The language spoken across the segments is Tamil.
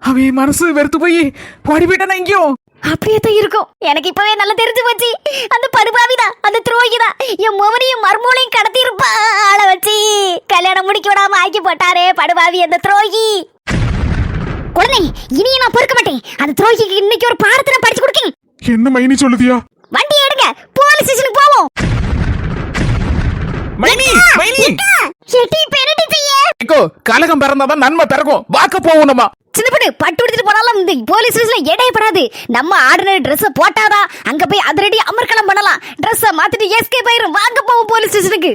அவன் மனசு வெறுத்து போய் ஓடி போயிட்டானா எங்கேயோ. அப்படியே தான் இருக்கும். எனக்கு இப்பவே நல்லா தெரிஞ்சு போச்சு. அந்த படுபாவிதான், அந்த துரோகிதான் என் மோவனையும் மர்மூளையும் கடத்தி இருப்பா. ஆளை வச்சு கல்யாணம் முடிக்க விடாம ஆக்கி போட்டாரே படுபாவி அந்த துரோகி. குழந்தை இனியே நான் பொறுக்க மாட்டேன். அந்த துரோகிக்கு இன்னைக்கு ஒரு பாடத்தை நான் படிச்சு கொடுக்கேன். என்ன மைனி சொல்லுதியா? வண்டி எடுங்க, போலீஸ் ஸ்டேஷனுக்கு போவோம். மைனி மைனி எட்டி பெரட்டி செய்ய ஏக்கோ, கலகம் பிறந்தாதான் நன்மை பிறக்கும். வாக்க போவோம் நம்ம. சின்ன பொண்ணு பட்டு எடுத்துட்டு போனாலும் இந்த போலீஸ் ஸ்டேஷன்ல எடையப்படாது. நம்ம ஆர்டினரி ட்ரெஸ் போட்டாதான் அங்க போய் அதிரடி அமர்க்களம் பண்ணலாம். ட்ரெஸ் மாத்திட்டு எஸ்கேப் ஆயிரும். வாங்க போவோம் போலீஸ் ஸ்டேஷனுக்கு.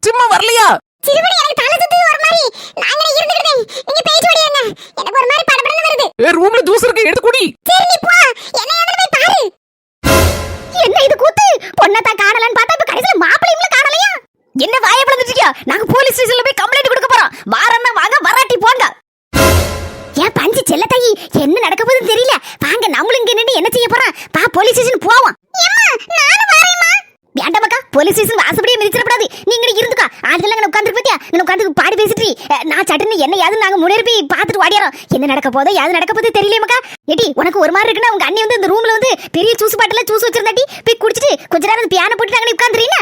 சும்மா வரலையா? சிறுபடி எனக்கு தலை சுத்துது ஒரு மாதிரி. நான் இங்க இருந்துட்டேன். நீங்க பேசி ஓடியாங்க. எனக்கு ஒரு மாதிரி படபடன்னு வருது. ரூம்ல ஜூஸ் இருக்கு, எடுத்து குடி. சரி நீ போ. என்ன ஏதோ போய் பாரு. என்ன இது கூத்து? பொண்ணதா காணலன்னு பார்த்தா இப்ப கடைசில மாப்பிளையும் காணலையா? என்ன வாயை பிளந்துட்டு இருக்கியா? நாங்க போலீஸ் ஸ்டேஷன்ல போய் கம்ப்ளைன்ட் கொடுக்க போறோம். வாரன்னா வாங்க, வராட்டி போங்க. ஏன் பஞ்சு செல்ல தாயி, என்ன நடக்க போகுதுன்னு தெரியல. வாங்க நம்மளும் இங்க நின்னு என்ன செய்ய போறோம்? பா போலீஸ் ஸ்டேஷன் போவோம். நானும் வரேம்மா. வேண்டாமக்கா, போலீஸ் ஸ்டேஷன் வாசப்படியே மிதிச்சிடக்கூடாது. நீங்க இருந்துக்கா. அதெல்லாம் உட்காந்து பத்தியா நான் உட்காந்து பாடி பேசிட்டு நான் சட்டுன்னு என்ன யாரு நாங்க முன்னேறி பாத்துட்டு வாடியாரோம். என்ன நடக்க போதோ யாது நடக்க போதோ தெரியலையமக்கா. ஏடி உனக்கு ஒரு மாதிரி இருக்குன்னா உங்க அண்ணி வந்து இந்த ரூம்ல வந்து பெரிய ஜூஸ் பாட்டில ஜூஸ் வச்சிருந்தாட்டி போய் குடிச்சிட்டு கொஞ்ச நேரம் பியானோ போட்டு அங்க உட்காந்துறீங்க.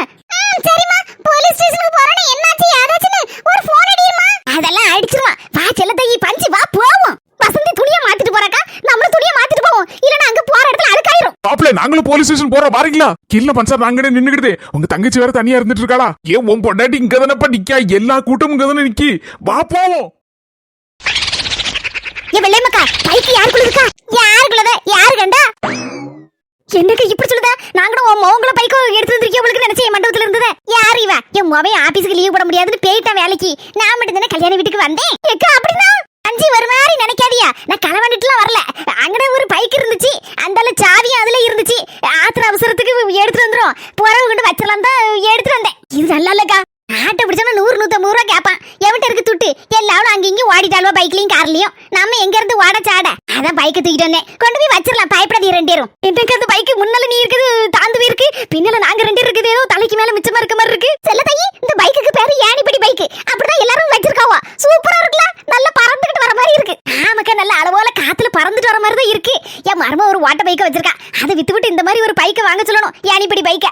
சரிம்மா, போலீஸ் ஸ்டேஷனுக்கு போறேன்னு என்னாச்சு யாராச்சுன்னு ஒரு போன் அடியுமா. அதெல்லாம் அடிச்சிருமா. வா செல்லத்தாயி பஞ்சு வா போவோம். வசந்தி துணியை மாத்திட்டு போறாக்கா, நம்மளும் துணியை மாத்திட்டு போவோம். இல்லன்னா அங்க போற இடத்துல அழுக்காயிரும். மாப்ள நாங்களும் போலீஸ் ஸ்டேஷன் போறோம் பாருங்களா. இல்ல பஞ்சா நாங்களே நின்னுக்கிட்டே. உங்க தங்கச்சி வேற தனியா இருந்துட்டு இருக்காளா? ஏன் உன் பொண்டாட்டி இங்க தானப்ப நிக்கா? எல்லா கூட்டமும் இங்க தானே நிக்கி. வா போவோம். ஏ வெள்ளைமக்கா, பைக்கு யாருக்குள்ள இருக்கா? யாருக்குள்ளத? யாரு கண்டா? என்னக்கு இப்படி சொல்லுதா? நாங்களும் உன் மோங்கள பைக்கோ எடுத்து வந்திருக்கீங்க உங்களுக்கு நினைச்சே மண்டபத்துல இருந்ததே. யார் இவ? என் மோவே ஆபீஸ்க்கு லீவ் போட முடியாதுன்னு போயிட்டான் வேலைக்கு. நான் மட்டும் தானே கல்யாண வீட்டுக்கு வந்தேன். ஏக்கா அப்படினா அஞ்சி ஒரு மாதிரி நினைக்காதியா. நான் களவண்டிட்டுலாம் வரல. அங்கட ஒரு பைக் இருந்துச்சு. அந்தால சாவியும் அதுல இருந்துச்சு. ஆத்திர அவசரத்துக்கு எடுத்து வந்துரும். புறவு கொண்டு வச்சிரலாம் தான் எடுத்து வந்தேன். இது நல்லா இல்லக்கா. ஆட்டோ பிடிச்சா 100-150 ரூபா கேட்பான். எவன்ட்ட இருக்கு துட்டு? எல்லாரும் அங்க இங்க ஓடிட்டாளுவா பைக்லயும் கார்லயும். நம்ம எங்க இருந்து ஓட சாட? அதான் பைக்கை தூக்கிட்டு வந்தேன். கொண்டு போய் வச்சிடலாம். பயப்படாதீங்க ரெண்டு பேரும். எனக்கு அந்த பைக்கு முன்னால நீ இருக்குது தாந்து போயிருக்கு, பின்னால நாங்க ரெண்டு இருக்குது. ஏதோ தலைக்கு மேல மிச்சமா இருக்க மாதிரி இருக்கு. செல்ல தாயி, இந்த பைக்குக்கு பேரு ஏணிப்படி பைக். அப்படிதான் எல்லாரும் வச்சிருக்காவா. சூப்பரா இருக்குல்ல? நல்லா பறந்துகிட்டு வர மாதிரி இருக்கு. ஆமாக்கா, நல்ல அளவோல காத்துல பறந்துட்டு வர மாதிரி தான் இருக்கு. என் மரும ஒரு வாட்ட பைக்கை வச்சிருக்கா. அதை வித்துவிட்டு இந்த மாதிரி ஒரு பைக்கை வாங்க சொல்லணும். ஏணிப்படி பைக்கை.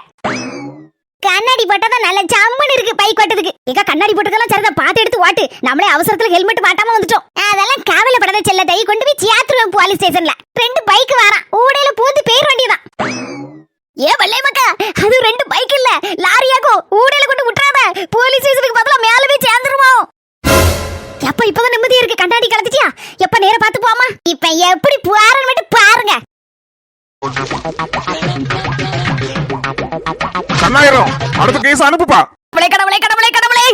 கண்ணாடி போட்டதான் நல்ல ஜம்மன் இருக்கு பைக் ஓட்டதுக்கு. ஏக்கா கண்ணாடி போட்டதெல்லாம் சரிதான், பார்த்து எடுத்து ஓட்டு. நம்மளே அவசரத்துல ஹெல்மெட் மாட்டாம வந்துட்டோம். அதெல்லாம் கவலைப்படாத செல்ல தாயி. கொண்டு போய் சியாத்துருவோம் போலீஸ் ஸ்டேஷன்ல. 2 பைக் வாரான். ஊடையில பூந்து பேர் வண்டிதான். ஏ வல்லே மக்கா, அது 2 பைக் இல்ல லாரியாக்கும். ஊடையில கொண்டு விட்டுறாத. போலீஸ் ஸ்டேஷனுக்கு பதிலா மேல போய் சேர்ந்துருவோம். எப்ப இப்பதான் நிம்மதியா இருக்கு. கண்ணாடி கலத்திட்டியா? எப்ப நேர பார்த்து போமா. இப்ப எப்படி போறன்னு மட்டும் பாருங்க. கண்ணாயிரம் அடுத்த கேஸ் அனுப்புப்பா. கடவுளே கடவுளே கடவுளே.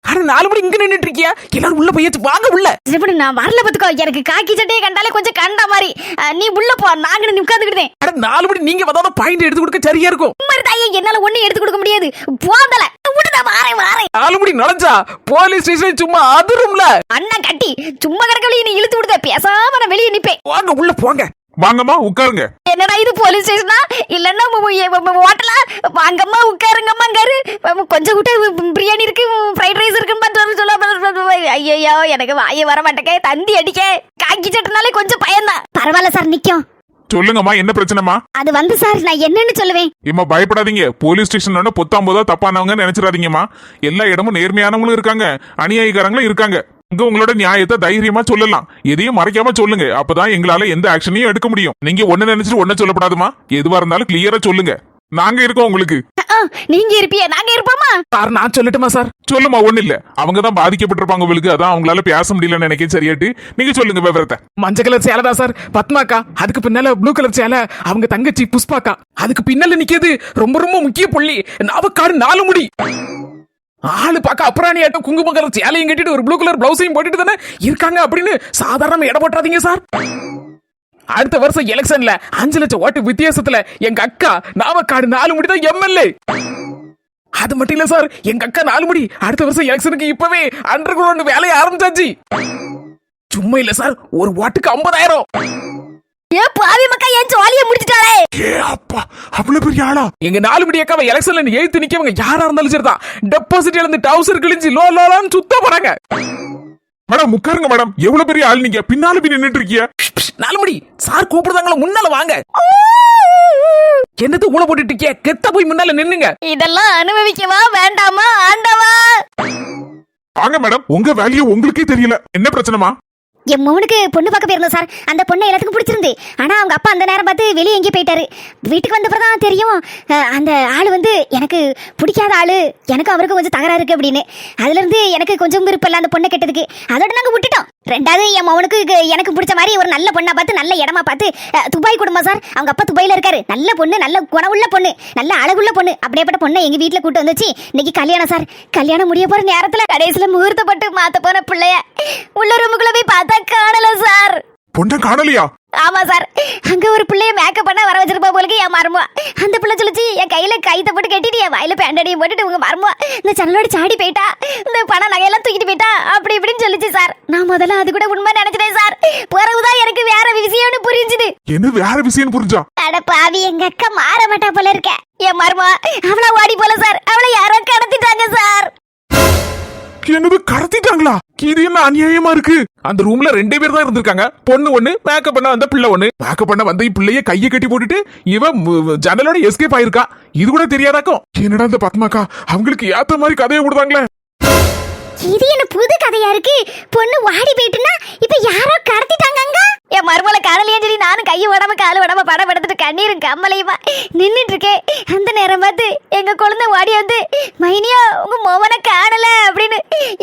அட 4 மணி இங்க நின்னுட்டு இருக்கியா? எல்லாரும் உள்ள போய் வாங்க உள்ள. இப்படி நான் வரல பாத்துக்கோ. எனக்கு காக்கி சட்டையை கண்டாலே கொஞ்சம் கண்ட மாதிரி. நீ உள்ள போ, நாங்க உட்காந்துக்கிட்டேன். அட 4 மணி நீங்க வந்தாதான் பாயிண்ட் எடுத்து கொடுக்க சரியா இருக்கும். என்னால ஒண்ணு எடுத்து கொடுக்க முடியாது. போதல விடுதா. வாரேன் வாரேன். 4 மணி நுழைஞ்சா போலீஸ் ஸ்டேஷன் சும்மா அதிரும்ல. அண்ணா கட்டி சும்மா கிடக்கல. நீ இழுத்து விடுத. பேசாம நான் வெளியே நிப்பேன். வாங்க உள்ள போங்க. வாங்கம்மா உட்காருங்க. என்னடா இது போலீஸ் ஸ்டேஷனா இல்லன்னா ஹோட்டலா? வாங்கம்மா உட்காருங்கம்மா. கொஞ்சம் கூட பிரியாணி இருக்கு, ஃப்ரைட் ரைஸ் இருக்குன்னு சொல்ல. ஐயோ எனக்கு வாய வர மாட்டேங்க. தந்தி அடிக்க காக்கி சட்டனாலே கொஞ்சம் பயம்தான். பரவாயில்ல சார், நிக்கும். சொல்லுங்கம்மா, என்ன பிரச்சனைமா? அது வந்து சார், நான் என்னன்னு சொல்லுவேன். ஏமா பயப்படாதீங்க. போலீஸ் ஸ்டேஷன் பொத்தாம்போதா தப்பானவங்க நினைச்சிடாதீங்கம்மா. எல்லா இடமும் நேர்மையானவங்களும் இருக்காங்க, அநியாயக்காரங்களும் இருக்காங்க. இங்க உங்களோட நியாயத்தை தைரியமா சொல்லலாம். எதையும் மறைக்காம சொல்லுங்க. அப்பதான் எங்களால எந்த ஆக்ஷனையும் எடுக்க முடியும். நீங்க ஒண்ணு நினைச்சிட்டு ஒண்ணு சொல்லப்படாதுமா. எதுவா இருந்தாலும் கிளியரா சொல்லுங்க. நாங்க இருக்கோம் உங்களுக்கு. நீங்க இருப்பியா? நாங்க இருப்போமா? சார் நான் சொல்லட்டுமா சார்? சொல்லுமா. ஒண்ணு இல்ல, அவங்க தான் பாதிக்கப்பட்டிருப்பாங்க உங்களுக்கு. அதான் அவங்களால பேச முடியலன்னு நினைக்க. சரியாட்டு நீங்க சொல்லுங்க விவரத்தை. மஞ்சள் கலர் சேலை தான் சார் பத்மாக்கா. அதுக்கு பின்னால ப்ளூ கலர் சேலை அவங்க தங்கச்சி புஷ்பாக்கா. அதுக்கு பின்னால நிக்கிறது ரொம்ப ரொம்ப முக்கிய புள்ளி நாவக்காடு 4 முடி. ஆளு பாக்க அப்புறாணி ஆட்டம் குங்கும கலர் சேலையும் கட்டிட்டு ஒரு ப்ளூ கலர் பிளவுஸையும் போட்டுட்டு தானே இருக்காங்க அப்படின்னு சாதாரண இட போட்டாதீங்க சார். அடுத்த வருஷம் எலெக்ஷன்ல 5 லட்சம் ஓட்டு வித்தியாசத்துல எங்க அக்கா நாவக்காடு 4 முடி தான் எம்எல்ஏ. அது மட்டும் இல்ல சார், எங்க அக்கா 4 முடி அடுத்த வருஷம் எலெக்ஷனுக்கு இப்பவே அண்டர் கிரவுண்ட் வேலையை ஆரம்பிச்சாச்சு. சும்மா இல்ல சார், ஒரு ஓட்டுக்கு 50,000. ஏ பாவி மக்கா, என் ஜாலியை முடிச்சிட்டாளே. ஏ அப்பா, அவ்வளவு பெரிய ஆளா? எங்க 4 மணி அக்காவை எலெக்ஷன்ல எழுத்து நிக்கவங்க யாரா இருந்தாலும் சரிதான். டெபாசிட் இழந்து டவுசர் கிழிஞ்சு லோலான்னு சுத்த போறாங்க. மேடம் உட்காருங்க மேடம். எவ்வளவு பெரிய ஆள் நீங்க, பின்னால போய் நின்னுட்டு இருக்கீங்க. நாலுமணி சார் கூப்பிடுதாங்களா, முன்னால வாங்க. என்னது ஊழ போட்டுட்டு இருக்கிய? கெத்த போய் முன்னால நின்னுங்க. இதெல்லாம் அனுபவிக்கவா வேண்டாமா ஆண்டவா? வாங்க மேடம், உங்க வேல்யூ உங்களுக்கே தெரியல. என்ன பிரச்சனைமா? என் மகனுக்கு பொண்ணு பார்க்க போயிருந்தோம் சார். அந்த பொண்ணை எல்லாத்துக்கும் பிடிச்சிருந்து. ஆனா அவங்க அப்பா அந்த நேரம் பார்த்து வெளியே எங்கேயும் போயிட்டாரு. வீட்டுக்கு வந்தப்பறம் தான் தெரியும் அந்த ஆள் வந்து எனக்கு பிடிக்காத ஆளு, எனக்கு அவருக்கு கொஞ்சம் தகராறு இருக்கு அப்படின்னு. அதுல இருந்து எனக்கு கொஞ்சம் விருப்பம் இல்லை அந்த பொண்ணை கெட்டதுக்கு. அதோட நாங்க விட்டுட்டோம். ரெண்டாவது என் மகனுக்கு எனக்கு பிடிச்ச மாதிரி ஒரு நல்ல பொண்ணா பார்த்து நல்ல இடமா பார்த்து துபாய் குடும்பம் சார். அவங்க அப்பா துபாயில இருக்காரு. நல்ல பொண்ணு, நல்ல குணமுள்ள பொண்ணு, நல்ல அழகுள்ள பொண்ணு. அப்படியேப்பட்ட பொண்ணை எங்க வீட்டுல கூட்டு வந்துச்சு. இன்னைக்கு கல்யாணம் சார். கல்யாணம் முடிய போற நேரத்துல கடைசியில முகூர்த்தப்பட்டு மாத்த போன பிள்ளைய உள்ள ரூமுக்குள்ள போய் பார்த்தா காணல சார். பொண்ணை காணலையா? ஆமா சார். அங்க ஒரு பிள்ளைய மேக்கப் பண்ண வர வச்சிருப்பா போலுக்கு என் மருமோ. அந்த பிள்ளை சொல்லிச்சு என் கையில கைத்த போட்டு கட்டிட்டு என் வாயில பேண்டடியும் போட்டுட்டு உங்க மருமோ இந்த சன்னலோட சாடி போயிட்டா, இந்த பணம் நகையெல்லாம் தூக்கிட்டு போயிட்டா அப்படி இப்படின்னு சொல்லிச்சு சார். நான் முதல்ல அது கூட உண்மை நினைச்சிட்டேன் சார். பிறகுதான் எனக்கு வேற விஷயம்னு புரிஞ்சுது. என்ன வேற விஷயம் புரிஞ்சா? அட பாவி, எங்க அக்கா மாற மாட்டா போல இருக்க. என் மருமோ அவளை ஓடி போல சார். அவளை யாரோ கடத்திட்டாங்க சார். என்னது, கடத்திட்டாங்களா? இது என்ன அநியாயமா இருக்கு? அந்த ரூம்ல 2 பேர் தான் இருந்திருக்காங்க. பொண்ணு ஒண்ணு, மேக்கப் பண்ண வந்த பிள்ளை ஒண்ணு. மேக்கப் பண்ண வந்த பிள்ளைய கையை கட்டி போட்டுட்டு இவன் ஜன்னலோட எஸ்கேப் ஆயிருக்கா. இது கூட தெரியாதாக்கும். என்னடா இந்த பத்மாக்கா அவங்களுக்கு ஏத்த மாதிரி கதையை கொடுத்தாங்களே. இது என்ன புது கதையா இருக்கு? பொண்ணு வாடி போயிட்டுனா இப்ப யாரோ கடத்திட்டாங்க. என் மருமலை காணலையே சொல்லி நானும் கையை உடம்பு காலு உடம்பு படம் எடுத்துட்டு கண்ணீரும் கம்மலையுமா நின்றுட்டு இருக்கேன். அந்த நேரம் பார்த்து எங்க குழந்தை வாடி வந்து மைனியா உங்க மோவனை காணல அப்படின்னு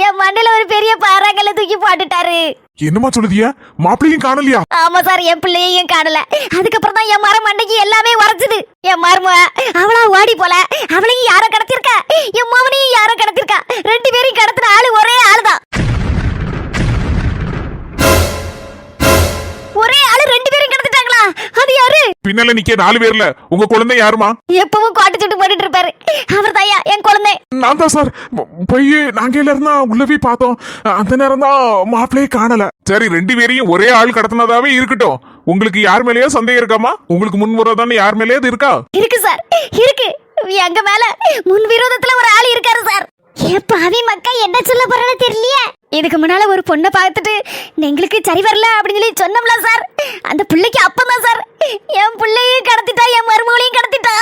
என் மண்டையில ஒரு பெரிய பாறாங்கல்ல தூக்கி போட்டுட்டாரு. என்னமா சொல்லுதியா? மாப்பிள்ளையும் காணலையா? ஆமா சார், என் பிள்ளையையும் காணல. அதுக்கப்புறம் தான் என் மரம் மண்டைக்கு எல்லாமே உரைச்சுது. என் மரும அவளா ஓடி போல. அவளையும் யாரோ கடத்திருக்கா, என் மோவனையும் யாரோ கடத்திருக்கா. 2 பேரையும் கடத்துற ஆளு ஒரே ஆளுதான். ஒரே ஆளு 2 பேரும் கடத்திட்டாங்களா? அது யாரு? பின்னால நிக்க 4 பேர்ல உங்க குழந்தை யாருமா? எப்பவும் காட்டு சுட்டு போட்டுட்டு இருப்பாரு அவர் தாயா என் குழந்தை. நான் தான் சார். போய் நாங்க எல்லாரும் தான் உள்ள போய் பார்த்தோம். அந்த நேரம் தான் மாப்பிள்ளையே காணல. சரி, 2 பேரையும் ஒரே ஆள் கடத்தினதாவே இருக்கட்டும். உங்களுக்கு யார் மேலேயோ சந்தேகம் இருக்காமா? உங்களுக்கு முன் விரோதம் யார் மேலேயாவது இருக்கா? இருக்கு சார், இருக்கு. எங்க மேல முன் விரோதத்துல ஒரு ஆள் இருக்காரு சார். பாவி மக்கா என்ன சொல்ல போறேன்னு தெரியலையே. இதுக்கு முன்னால ஒரு பொண்ணை பார்த்துட்டு எங்களுக்கு சரி வரல அப்படின்னு சொல்லி சொன்னோம்ல சார். அந்த பிள்ளைக்கு அப்பதான் சார் என் பிள்ளையும் கடத்திட்டா, என் மருமகளையும் கடத்திட்டா.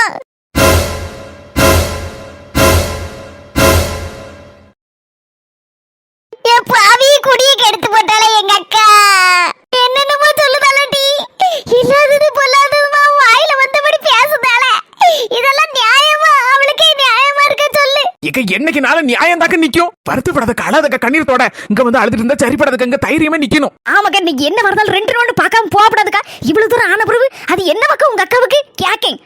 பாவி குடியை கெடுத்து போட்டாலே எங்க அக்கா. என்னென்னமோ சொல்லுதாலடி, இல்லாதது பொல்லாததுமா வாயில வந்தபடி பேசுதால. இதெல்லாம் நியாயமா? அவளுக்கே நியாயமா இருக்க சொல்லு. இங்க என்னைக்கு நாள நியாயம் தாக்க நிக்கும். வருத்தப்படாத காலாதக்க கண்ணீரத்தோட இங்க வந்து அழுதுட்டு இருந்தா சரிப்படாதக்க இங்க தைரியமா நிக்கணும். ஆமாக்கா, நீங்க என்ன வரதாலும் 2 ரவுண்டு பார்க்காம போகப்படாதுக்கா. இவ்வளவு தூரம் ஆன பிறகு அது என்ன பக்கம் உங்க அக்காவுக்கு கேக்கேன்.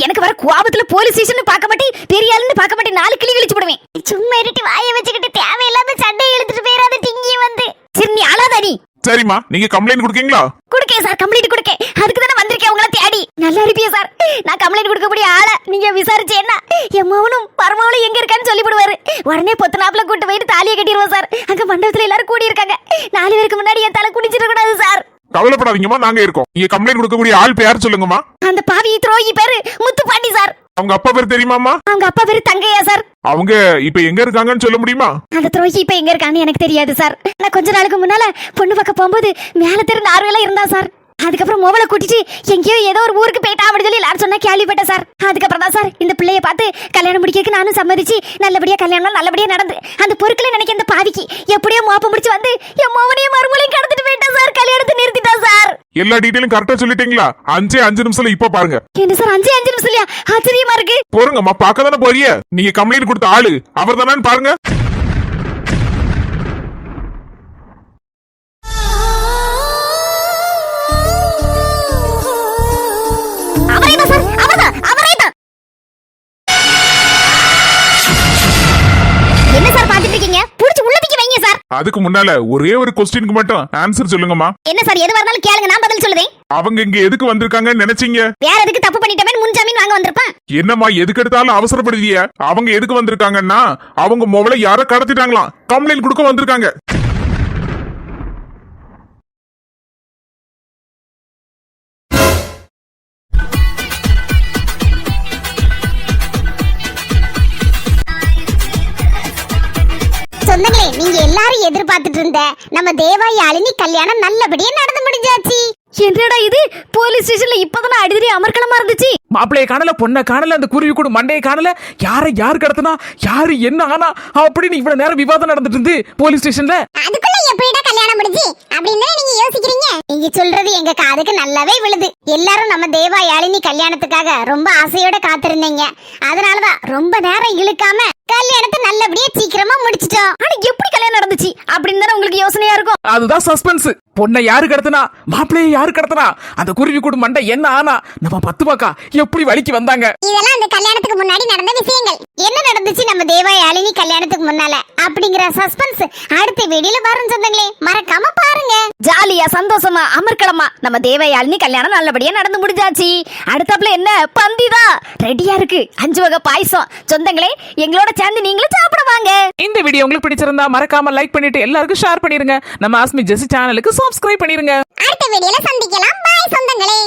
எனக்கு வர கோபத்துல போலீஸ் ஸ்டேஷன் பார்க்க மாட்டேன், பெரிய ஆளுன்னு பார்க்க மாட்டேன், 4 கிளி கிழிச்சு போடுவேன். சும்மா இருட்டி வாயை வச்சுக்கிட்டு தேவையில்லாம சண்டையை இழுத்துட்டு போயிடாத டிங்கி வந்து. சரி நீ அழாதாடி. சரிம்மா, நீங்க கம்ப்ளைண்ட் கொடுக்கீங்களா? கொடுக்கேன் சார், கம்ப்ளைண்ட் கொடுக்கேன். அதுக்கு தானே வந்திருக்கேன் உங்களை தேடி. நல்லா இருப்பியா சார்? நான் கம்ப்ளைண்ட் கொடுக்கக்கூடிய ஆளை நீங்க விசாரிச்சு என்ன என் மகனும் பரமாவளும் எங்க இருக்கான்னு சொல்லி போடுவாரு. உடனே பொத்தனாப்புல கூட்டு போயிட்டு தாலியை கட்டிடுவோம் சார். அங்க மண்டபத்துல எல்லாரும் கூடி இருக்காங்க. 4 பேருக்கு முன்னாடி என் தலை குடிச்சிட கூடாது சார். கவலைப்படாதீங்கம்மா, நாங்க இருக்கோம். நீங்க கம்ப்ளைண்ட் கொடுக்கக்கூடிய ஆள் பேர் சொல்லுங்கம்மா. அந்த பாவி துரோகி பேரு முத்துப்பாண்டி சார். அவங்க அப்பா பேர் தெரியுமாமா? அவங்க அப்பா பேரு தங்கையா சார். அவங்க இப்ப எங்க இருக்காங்கன்னு சொல்ல முடியுமா? அந்த துரோகி இப்ப எங்க இருக்கான்னு எனக்கு தெரியாது சார். நான் கொஞ்ச நாளுக்கு முன்னால பொண்ணு பார்க்க போகும்போது மேல தெரு 4 வேளை இருந்தா சார். அதுக்கப்புறம் மோவலை கூட்டிட்டு எங்கேயோ ஏதோ ஒரு ஊருக்கு போயிட்டா அப்படின்னு சொல்லி எல்லாரும் சொன்னா கேள்விப்பட்டேன் சார். அதுக்கப்புறம் தான் சார் இந்த பிள்ளைய பார்த்து கல்யாணம் முடிக்கிறதுக்கு நானும் சம்மதிச்சு நல்லபடியா கல்யாணம் நல்லபடியா நடந்து அந்த பொருட்களை நினைக்க இந்த பாவிக்கு எப்படியோ மோப்ப முடிச்சு வந்து என் மோவனையும் மறுமொழியும் கடத்திட்டு போயிட்டா சார். கல்யாணத்தை நிறுத்திட்டா சார். எல்லா டீடைலும் கரெக்டா சொல்லிட்டீங்களா? 5 நிமிஷம் இப்ப பாருங்க. என்ன சார் 5 நிமிஷம் இல்லையா? ஆச்சரியமா இருக்கு. போறங்கம்மா, பார்க்க தானே போறிய. நீங்க கம்ப்ளைண்ட் கொடுத்த ஆளு அவர் தானு பாருங்க. என்ன சார் பாத்துட்டு இருக்கீங்க? புடிச்சு உள்ள தூக்கி வைங்க சார். அதுக்கு முன்னால ஒரே ஒரு क्वेश्चनக்கு மட்டும் ஆன்சர் சொல்லுங்கம்மா. என்ன சார்? எது வரனாலும் கேளுங்க, நான் பதில் சொல்லுதேன். அவங்க இங்க எதுக்கு வந்திருக்காங்கன்னு நினைச்சீங்க? வேற எதுக்கு தப்பு பண்ணிட்டேன் முன்ஜாமீன் வாங்க வந்திருப்பான். என்னம்மா எதுக்கு எடுத்தாலும் அவசரப்படுதிய? அவங்க எதுக்கு வந்திருக்காங்கன்னா அவங்க மொபைலை யாரோ கடத்திட்டாங்களாம், கம்ப்ளைண்ட் கொடுக்க வந்திருக்காங்க. சொந்தங்களே, நீங்க நீங்க எல்லாரும் எதிர்பார்த்துட்டு இருந்த நம்ம தேவா யாழினி கல்யாணம் நல்லபடியா நடந்து முடிஞ்சாச்சு. என்னடா இது போலீஸ் ஸ்டேஷன்ல இப்பதானே அடிதடி அமர்க்களமா இருந்துச்சு. மாப்பிளைய காணல, பொண்ணை காணல, அந்த குருவி கூட மண்டையை காணல, யார் கடத்தினா, யாரு என்ன ஆனா அப்படின்னு இவ்வளவு நேரம் விவாதம் நடந்துட்டு இருந்து போலீஸ் ஸ்டேஷன்ல. அதுக்குள்ள எப்படிடா கல்யாணம் முடிஞ்சு அப்படின்னு நீங்க யோசிக்கிறீங்க. நீங்க சொல்றது எங்க காதுக்கு நல்லாவே விழுது. எல்லாரும் நம்ம தேவா யாழினி கல்யாணத்துக்காக ரொம்ப ஆசையோட காத்திருந்தீங்க. அதனாலதான் ரொம்ப நேரம் இழுக்காம கல்யாணத்தை நல்லபடியா சீக்கிரமா முடிச்சிட்டோம். ஆனா எப்படி கல்யாணம் நடந்துச்சு அப்படின்னு தானே உங்களுக்கு யோசனையா இருக்கும். அதுதான் சஸ்பென்ஸ். பொண்ணை யாரு கடத்தினா, மாப்பிளைய யாரு கடத்தினா, அந்த குருவி கூட மண்டை என்ன ஆனா, நம்ம 10 பாக்கா எப்படி வலிக்கு வந்தாங்க. இதெல்லாம் அந்த கல்யாணத்துக்கு முன்னாடி நடந்த விஷயங்கள். என்ன நடந்துச்சு நம்ம தேவா யாழினி கல்யாணத்துக்கு முன்னால அப்படிங்கிற சஸ்பென்ஸ் அடுத்த வீடியோல வரும் சொந்தங்களே, மறக்காம பாருங்க. ஜாலியா சந்தோஷமா அமர்க்களமா நம்ம தேவா யாழினி கல்யாணம் நல்லபடியா நடந்து முடிஞ்சாச்சு. அடுத்தாப்புல என்ன பந்திதான் ரெடியா இருக்கு. 5 வகை பாயசம். சொந்தங்களே எங்களோட சேர்ந்து நீங்களும் சாப்பிட வாங்க. இந்த வீடியோ உங்களுக்கு பிடிச்சிருந்தா மறக்காம லைக் பண்ணிட்டு எல்லாருக்கும் ஷேர் பண்ணிருங்க. நம்ம ஆஸ்மி ஜெசி சேனலுக்கு சப்ஸ்கிரைப் பண்ணிருங்க. அடுத்த வீடியோல சந்திக்கலாம். பாய் சொந்தங்களே.